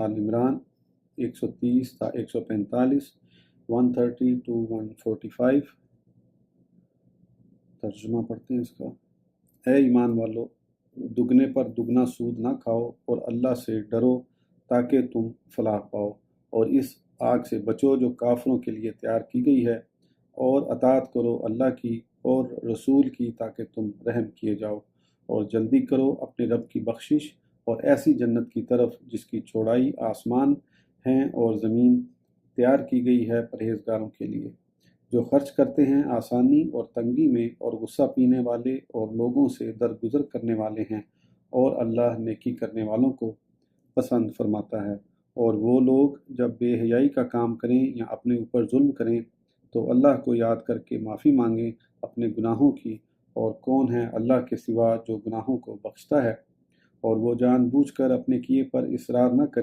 आल इमरान 130 था 145, 130 to 145। तर्जुमा पढ़ते हैं इसका। ए ईमान वालो, दुगने पर दुगना सूद ना खाओ और अल्लाह से डरो ताकि तुम फलाह पाओ, और इस आग से बचो जो काफिरों के लिए तैयार की गई है, और अतात करो अल्लाह की और रसूल की ताकि तुम रहम किए जाओ, और जल्दी करो अपने रब की बख्शिश और ऐसी जन्नत की तरफ जिसकी चौड़ाई आसमान हैं और ज़मीन, तैयार की गई है परहेजगारों के लिए जो खर्च करते हैं आसानी और तंगी में, और गुस्सा पीने वाले और लोगों से दरगुजर करने वाले हैं, और अल्लाह नेकी करने वालों को पसंद फरमाता है। और वो लोग जब बेहयाई का काम करें या अपने ऊपर जुल्म करें तो अल्लाह को याद करके माफ़ी मांगें अपने गुनाहों की, और कौन है अल्लाह के सिवा जो गुनाहों को बख्शता है, और वो जानबूझकर अपने किए पर इसरार न करें।